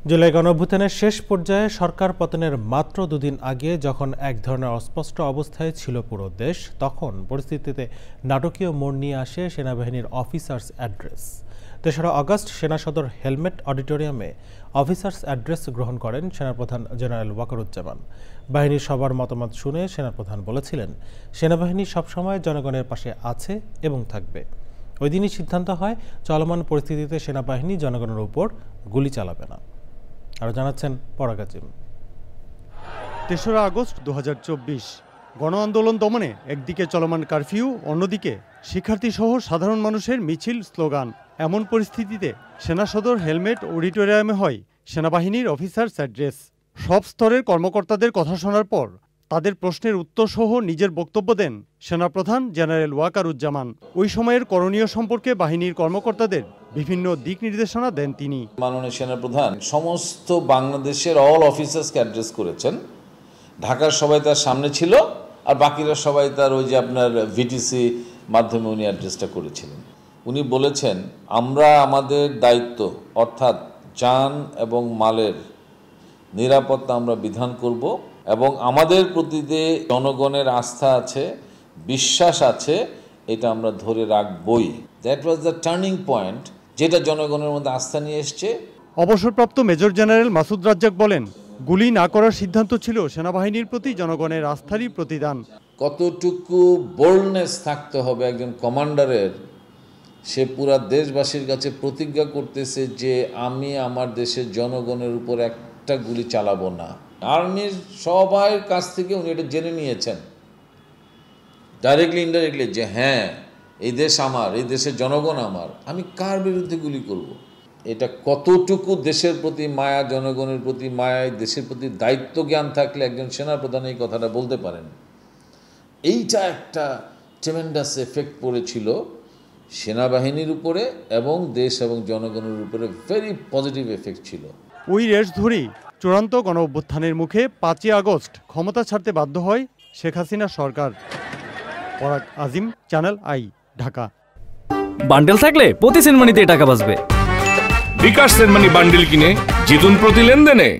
জুলাই গণঅভ্যুত্থানের শেষ পর্যায়ে সরকার পতনের মাত্র দুদিন আগে যখন এক ধরনের অস্পষ্ট অবস্থায় ছিল পুরো দেশ, তখন পরিস্থিতিতে নাটকীয় মোড় নিয়ে আসে সেনাবাহিনীর অফিসার্স অ্যাড্রেস। ৩রা আগস্ট সেনা সদর হেলমেট অডিটোরিয়ামে অফিসার্স অ্যাড্রেস গ্রহণ করেন সেনাপ্রধান জেনারেল ওয়াকারুজ্জামান। বাহিনীর সবার মতামত শুনে সেনাপ্রধান বলেছিলেন, সেনাবাহিনী সবসময় জনগণের পাশে আছে এবং থাকবে। ওই দিনই সিদ্ধান্ত হয়, চলমান পরিস্থিতিতে সেনাবাহিনী জনগণের উপর গুলি চালাবে না। আরও জানাচ্ছেন পরাগ আজিম। ৩রা আগস্ট ২০২৪ গণ আন্দোলন দমনে একদিকে চলমান কারফিউ, অন্যদিকে শিক্ষার্থীসহ সাধারণ মানুষের মিছিল, স্লোগান। এমন পরিস্থিতিতে সেনা সদর হেলমেট অডিটোরিয়ামে হয় সেনাবাহিনীর অফিসার্স অ্যাড্রেস। সব স্তরের কর্মকর্তাদের কথা শোনার পর তাদের প্রশ্নের উত্তরসহ নিজের বক্তব্য দেন সেনাপ্রধান জেনারেল ওয়াকারুজ্জামান। ওই সময়ের করণীয় সম্পর্কে বাহিনীর কর্মকর্তাদের বিভিন্ন দিক নির্দেশনা দেন তিনি। মাননীয় সেনাপ্রধান সমস্ত বাংলাদেশের অল অফিসার্সকে অ্যাড্রেস করেছেন। ঢাকার সবাই তার সামনে ছিল, আর বাকিরা সবাই তার ওই যে আপনার ভিটিসি মাধ্যমে উনি অ্যাড্রেসটা করেছিলেন। উনি বলেছেন, আমরা আমাদের দায়িত্ব অর্থাৎ জান এবং মালের নিরাপত্তা আমরা বিধান করব, এবং আমাদের প্রতি যে জনগণের আস্থা আছে, বিশ্বাস আছে, এটা আমরা ধরে রাখবই। That was the turning point, যেটা জনগণের মধ্যে আস্থা নিয়ে এসছে। অবসরপ্রাপ্ত মেজর জেনারেল মাসুদ রাজ্জাক বলেন, গুলি না করার সিদ্ধান্ত ছিল সেনাবাহিনীর প্রতি জনগণের আস্থারই প্রতিদান। কতটুকু বোল্ডনেস থাকতে হবে একজন কমান্ডারের, সে পুরা দেশবাসীর কাছে প্রতিজ্ঞা করতেছে যে আমি আমার দেশের জনগণের উপর একটা গুলি চালাবো না। আর্মির সবার কাছ থেকে উনি এটা জেনে নিয়েছেন, ডাইরেক্টলি ইনডাইরেক্টলি, যে হ্যাঁ, এই দেশ আমার, এই দেশের জনগণ আমার, আমি কার বিরুদ্ধে গুলি করব। এটা কতটুকু দেশের প্রতি মায়া, জনগণের প্রতি মায়া, দেশের প্রতি দায়িত্ব জ্ঞান থাকলে একজন সেনাপ্রধান এই কথাটা বলতে পারেন। এইটা একটা ট্রেমেন্ডাস এফেক্ট পড়েছিল সেনাবাহিনীর উপরে এবং দেশ এবং জনগণের উপরে, ভেরি পজিটিভ এফেক্ট ছিল। ওই রেশ ধরেই চূড়ান্ত গণ অভ্যুত্থানের মুখে ৫ই আগস্ট ক্ষমতা ছাড়তে বাধ্য হয় শেখ হাসিনা সরকার। পরাগ আজিম, চ্যানেল আই, ঢাকা। বান্ডেল থাকলে প্রতি সেনমানিতে টাকা বাঁচবে। বিকাশ সেনমানি বান্ডেল কিনে জিতুন প্রতি লেনদেনে।